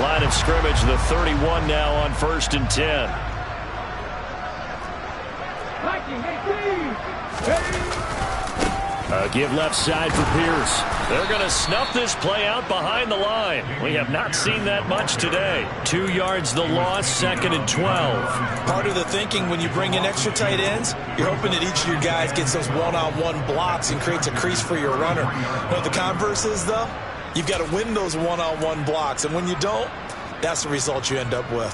Line of scrimmage, the 31 now on 1st and 10. Give left side for Pierce. They're going to snuff this play out behind the line. We have not seen that much today. 2 yards the loss, 2nd and 12. Part of the thinking when you bring in extra tight ends, you're hoping that each of your guys gets those one-on-one blocks and creates a crease for your runner. You know, the converse is, though, you've got to win those one-on-one blocks. And when you don't, that's the result you end up with.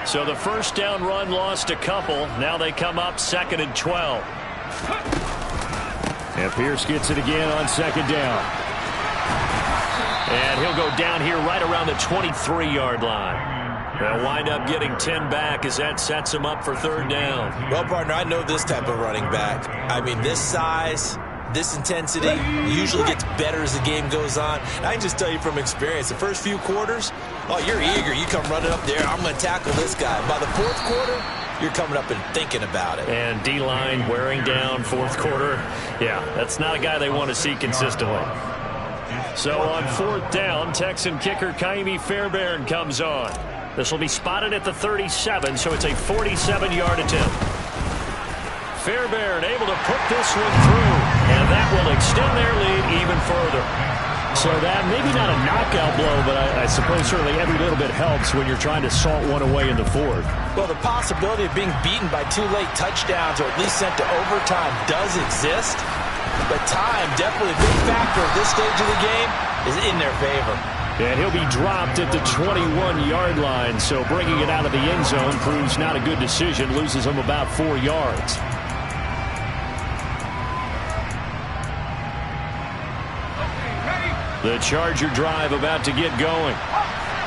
So the first down run lost a couple. Now they come up 2nd and 12. And Pierce gets it again on 2nd down. And he'll go down here right around the 23-yard line. They'll wind up getting 10 back as that sets him up for 3rd down. Well, partner, I know this type of running back. I mean, this size, this intensity usually gets better as the game goes on. And I can just tell you from experience, the first few quarters, oh, you're eager. You come running up there, I'm going to tackle this guy. By the 4th quarter, you're coming up and thinking about it. And D-line wearing down 4th quarter. Yeah, that's not a guy they want to see consistently. So on 4th down, Texan kicker Kaimi Fairbairn comes on. This will be spotted at the 37, so it's a 47-yard attempt. Fairbairn able to put this one through, and that will extend their lead even further. So that maybe not a knockout blow, but I suppose certainly every little bit helps when you're trying to salt one away in the 4th. Well, the possibility of being beaten by 2 late touchdowns or at least sent to overtime does exist, but time, definitely a big factor at this stage of the game, is in their favor. And he'll be dropped at the 21-yard line, so bringing it out of the end zone proves not a good decision, loses him about 4 yards. The Charger drive about to get going.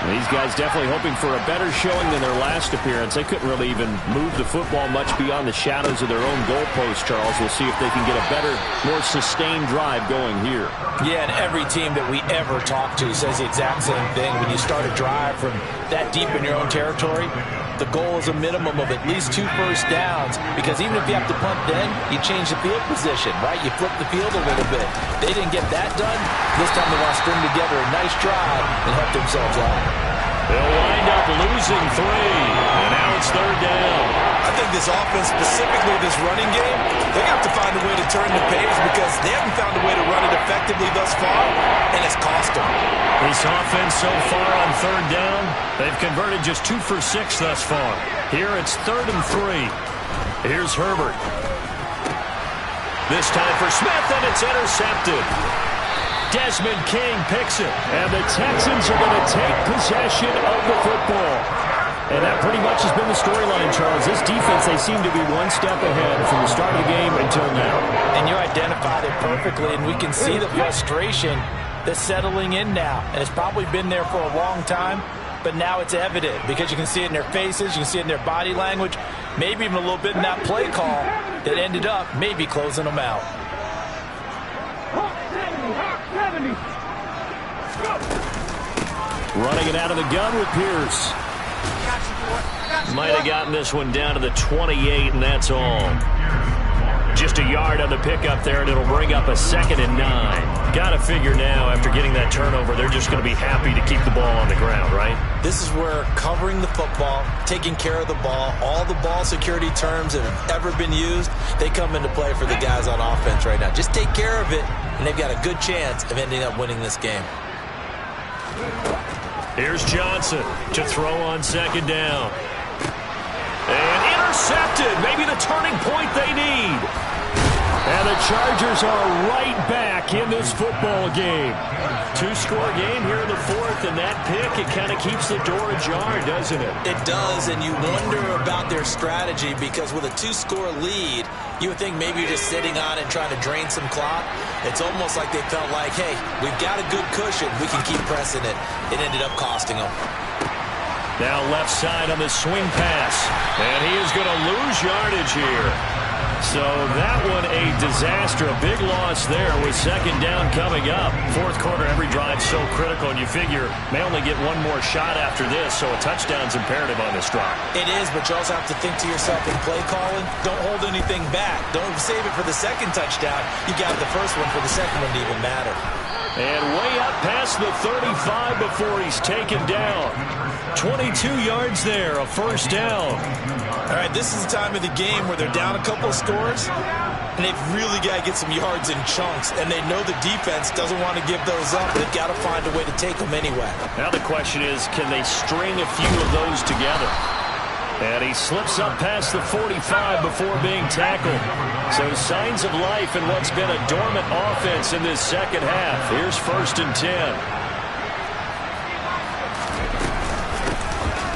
These guys definitely hoping for a better showing than their last appearance. They couldn't really even move the football much beyond the shadows of their own goalpost, Charles. We'll see if they can get a better, more sustained drive going here. Yeah, and every team that we ever talk to says the exact same thing. When you start a drive from that deep in your own territory, the goal is a minimum of at least 2 first downs, because even if you have to punt then, you change the field position, right? You flip the field a little bit. They didn't get that done. This time they want to string together a nice drive and help themselves out. They'll wind up losing 3, and now it's 3rd down. I think this offense, specifically this running game, they're going to have to find a way to turn the page because they haven't found a way to run it effectively thus far, and it's cost them. This offense so far on 3rd down, they've converted just 2 for 6 thus far. Here it's 3rd and 3. Here's Herbert. This time for Smith, and it's intercepted. Desmond King picks it, and the Texans are going to take possession of the football. And that pretty much has been the storyline, Charles. This defense, they seem to be one step ahead from the start of the game until now. And you identified it perfectly, and we can see the frustration that's settling in now. And it's probably been there for a long time, but now it's evident because you can see it in their faces, you can see it in their body language, maybe even a little bit in that play call that ended up maybe closing them out. Running it out of the gun with Pierce. Might have gotten this one down to the 28, and that's all. Just a yard on the pickup there, and it'll bring up a 2nd and 9. Got to figure now, after getting that turnover, they're just going to be happy to keep the ball on the ground, right? This is where covering the football, taking care of the ball, all the ball security terms that have ever been used, they come into play for the guys on offense right now. Just take care of it, and they've got a good chance of ending up winning this game. Here's Johnson to throw on 2nd down. And intercepted. Maybe the turning point they need. And the Chargers are right back in this football game. 2-score game here in the 4th, and that pick, it kind of keeps the door ajar, doesn't it? It does, and you wonder about their strategy because with a 2-score lead, you would think maybe you're just sitting on it trying to drain some clock. It's almost like they felt like, hey, we've got a good cushion. We can keep pressing it. It ended up costing them. Now left side on the swing pass. And he is going to lose yardage here. So that one a disaster, a big loss there with second down coming up. Fourth quarter, every drive so critical, and you figure may only get one more shot after this, so a touchdown's imperative on this drive. It is, but you also have to think to yourself in play calling, don't hold anything back. Don't save it for the second touchdown. You got the first one for the second one to even matter. And way up past the 35 before he's taken down. 22 yards there, a first down. All right, this is the time of the game where they're down a couple of scores, and they've really got to get some yards in chunks, and they know the defense doesn't want to give those up. They've got to find a way to take them anyway. Now the question is, can they string a few of those together? And he slips up past the 45 before being tackled. So signs of life in what's been a dormant offense in this second half. Here's 1st and 10.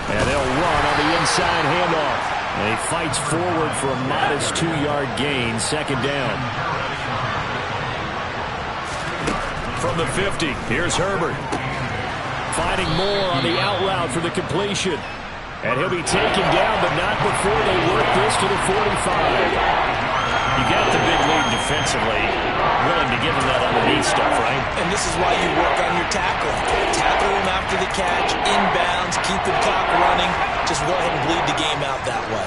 And they'll run on the inside handoff. And he fights forward for a modest 2-yard gain, second down. From the 50, here's Herbert. Finding more on the out route for the completion. And he'll be taken down, but not before they work this to the 45. You got the big lead defensively. Willing to give him that underneath stuff, right? And this is why you work on your tackling. Tackle him after the catch, inbounds, keep the clock running. Just go ahead and bleed the game out that way.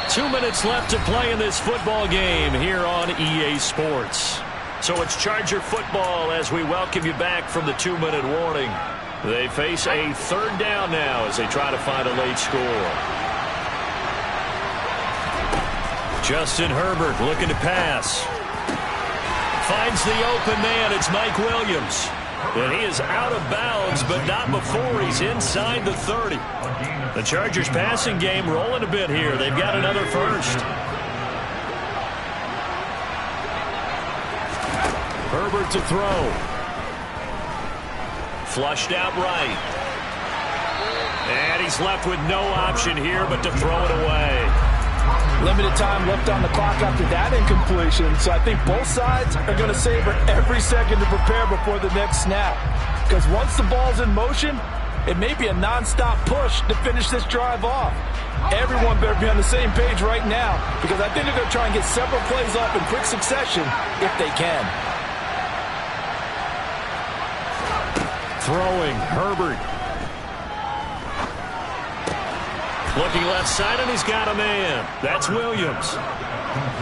2 minutes left to play in this football game here on EA Sports. So it's Charger football as we welcome you back from the 2-minute warning. They face a third down now as they try to find a late score. Justin Herbert looking to pass. Finds the open man. It's Mike Williams. And he is out of bounds, but not before he's inside the 30. The Chargers passing game rolling a bit here. They've got another first. Herbert to throw. Flushed out right. And he's left with no option here but to throw it away. Limited time left on the clock after that incompletion, so I think both sides are going to savor every second to prepare before the next snap. Because once the ball's in motion, it may be a non-stop push to finish this drive off. Everyone better be on the same page right now, because I think they're going to try and get several plays off in quick succession if they can. Throwing, Herbert. Looking left side, and he's got a man. That's Williams.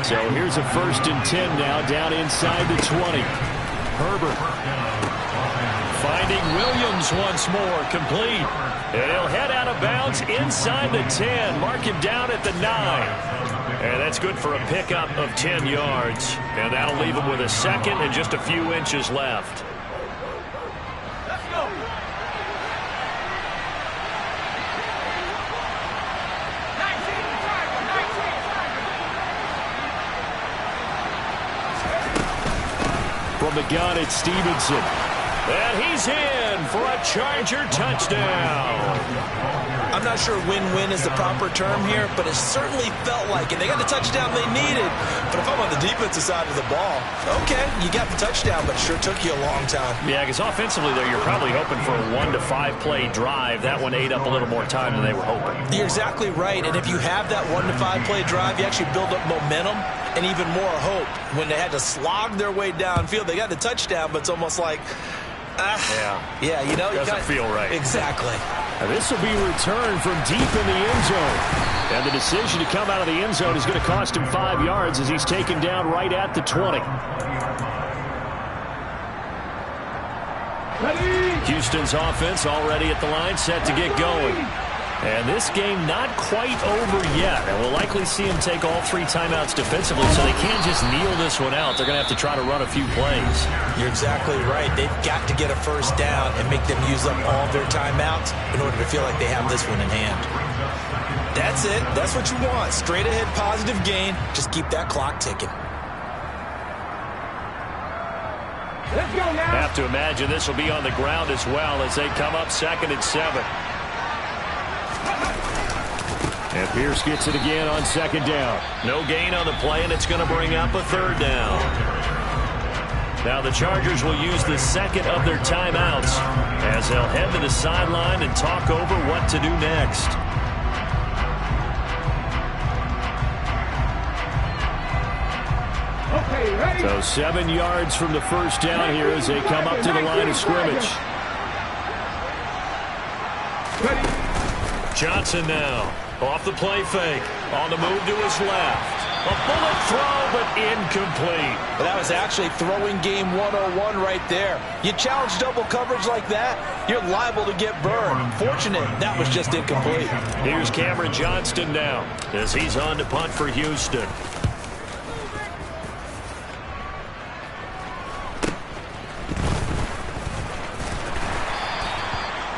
So here's a 1st and 10 now, down inside the 20. Herbert. Finding Williams once more, complete. And he'll head out of bounds inside the 10. Mark him down at the 9. And that's good for a pickup of 10 yards. And that'll leave him with a second and just a few inches left. From the gun, it's Stevenson. And he's in for a Charger touchdown. I'm not sure win-win is the proper term here, but it certainly felt like it. They got the touchdown they needed. But if I'm on the defensive side of the ball, okay, you got the touchdown, but it sure took you a long time. Yeah, because offensively there, you're probably hoping for a 1 to 5 play drive. That one ate up a little more time than they were hoping. You're exactly right, and if you have that 1 to 5 play drive, you actually build up momentum and even more hope. When they had to slog their way downfield, they got the touchdown, but it's almost like, yeah, you know, doesn't feel right. Exactly. This will be returned from deep in the end zone. And the decision to come out of the end zone is going to cost him 5 yards as he's taken down right at the 20. Houston's offense already at the line, set to get going. And this game not quite over yet. And we'll likely see him take all 3 timeouts defensively, so they can't just kneel this one out. They're going to have to try to run a few plays. You're exactly right. They've got to get a first down and make them use up all their timeouts in order to feel like they have this one in hand. That's it. That's what you want. Straight ahead positive gain. Just keep that clock ticking. Let's go now. Have to imagine this will be on the ground as well as they come up 2nd and 7. And Pierce gets it again on 2nd down. No gain on the play, and it's going to bring up a 3rd down. Now the Chargers will use the 2nd of their timeouts as they'll head to the sideline and talk over what to do next. So 7 yards from the first down here as they come up to the line of scrimmage. Johnson now off the play fake. On the move to his left. A bullet throw, but incomplete. But that was actually throwing game 101 right there. You challenge double coverage like that, you're liable to get burned. Fortunate, that was just incomplete. Here's Cameron Johnston now as he's on to punt for Houston.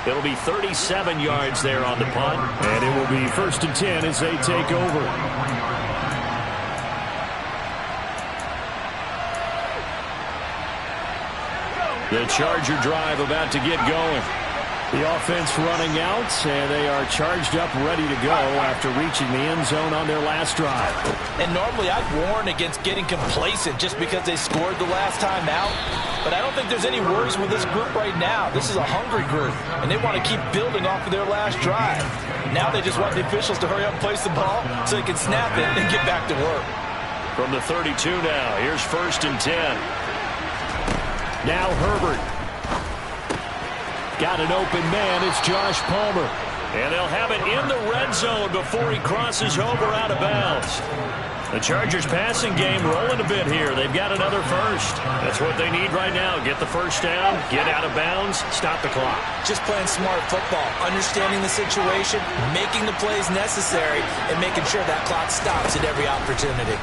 It'll be 37 yards there on the punt, and it will be 1st and 10 as they take over. The Charger drive about to get going. The offense running out, and they are charged up, ready to go after reaching the end zone on their last drive. And normally I'd warn against getting complacent just because they scored the last time out. But I don't think there's any worries with this group right now. This is a hungry group, and they want to keep building off of their last drive. Now they just want the officials to hurry up and place the ball so they can snap it and get back to work. From the 32 now, here's 1st and 10. Now Herbert. Got an open man. It's Josh Palmer. And they'll have it in the red zone before he crosses over out of bounds. The Chargers passing game rolling a bit here. They've got another first. That's what they need right now. Get the first down, get out of bounds, stop the clock. Just playing smart football, understanding the situation, making the plays necessary, and making sure that clock stops at every opportunity.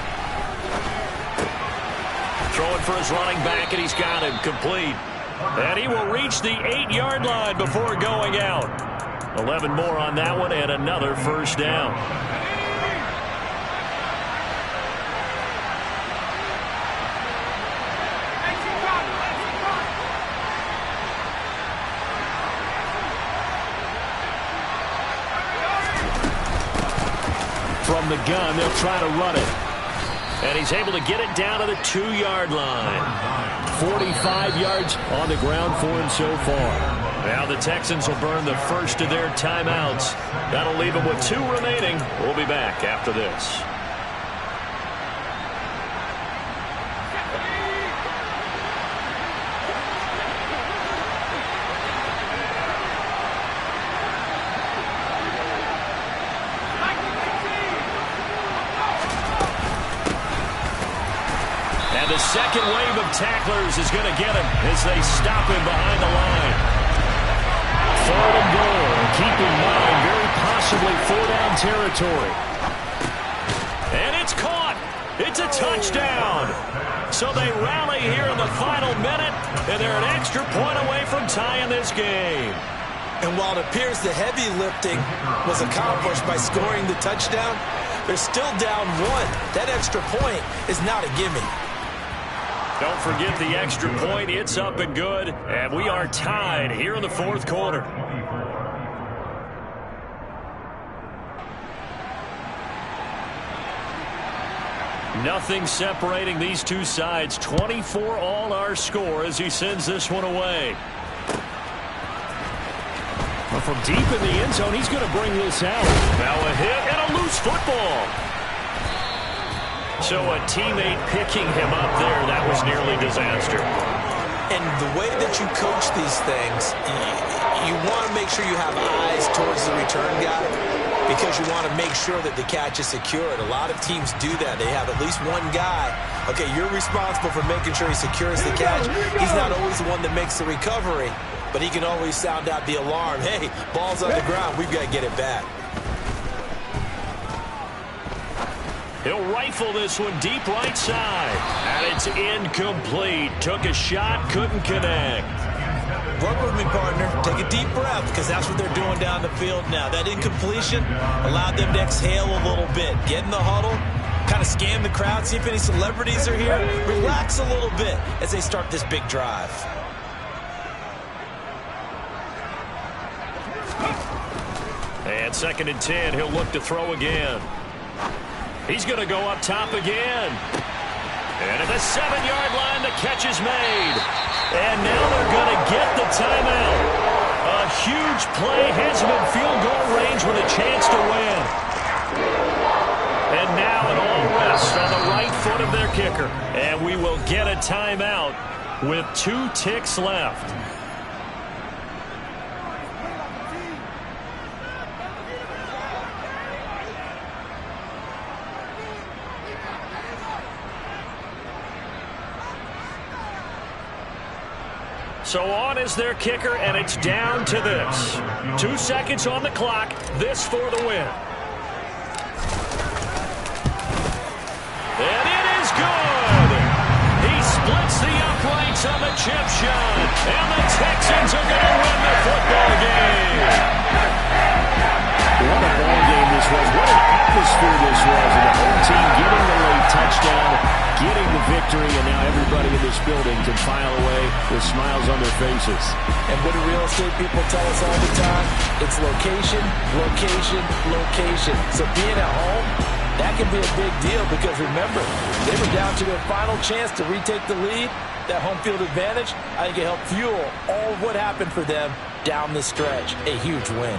Throwing for his running back, and he's got him complete. And he will reach the 8-yard line before going out. 11 more on that one, and another first down. From the gun, they'll try to run it. And he's able to get it down to the 2-yard line. 45 yards on the ground for him so far. Now the Texans will burn the first of their timeouts. That'll leave them with 2 remaining. We'll be back after this. The second wave of tacklers is going to get him as they stop him behind the line. 3rd and goal. Keep in mind, very possibly 4-down territory. And it's caught. It's a touchdown. So they rally here in the final minute, and they're an extra point away from tying this game. And while it appears the heavy lifting was accomplished by scoring the touchdown, they're still down 1. That extra point is not a gimme. Don't forget the extra point. It's up and good. And we are tied here in the 4th quarter. Nothing separating these two sides. 24 all our score as he sends this one away. Well, from deep in the end zone, he's going to bring this out. Now a hit and a loose football. So a teammate picking him up there, that was nearly disaster. And the way that you coach these things, you want to make sure you have eyes towards the return guy because you want to make sure that the catch is secured. A lot of teams do that. They have at least one guy. Okay, you're responsible for making sure he secures the catch. He's not always the one that makes the recovery, but he can always sound out the alarm. Hey, ball's on the ground. We've got to get it back. He'll rifle this one deep right side. And it's incomplete. Took a shot, couldn't connect. Work with me, partner. Take a deep breath because that's what they're doing down the field now. That incompletion allowed them to exhale a little bit. Get in the huddle, kind of scan the crowd, see if any celebrities are here. Relax a little bit as they start this big drive. And 2nd and 10, he'll look to throw again. He's going to go up top again. And at the 7-yard line, the catch is made. And now they're going to get the timeout. A huge play has him in field goal range with a chance to win. And now an all-rest missed on the right foot of their kicker. And we will get a timeout with 2 ticks left. So on is their kicker, and it's down to this. 2 seconds on the clock. This for the win. And it is good. He splits the uprights on the chip shot. And the Texans are going to win the football game. What a ball game this was. What an atmosphere this was. And the home team getting the late touchdown, getting the victory, and now everybody in this building can file away with smiles on their faces. And what do real estate people tell us all the time? It's location, location, location. So being at home, that can be a big deal because remember, they were down to their final chance to retake the lead. That home field advantage, I think it helped fuel all of what happened for them down the stretch. A huge win.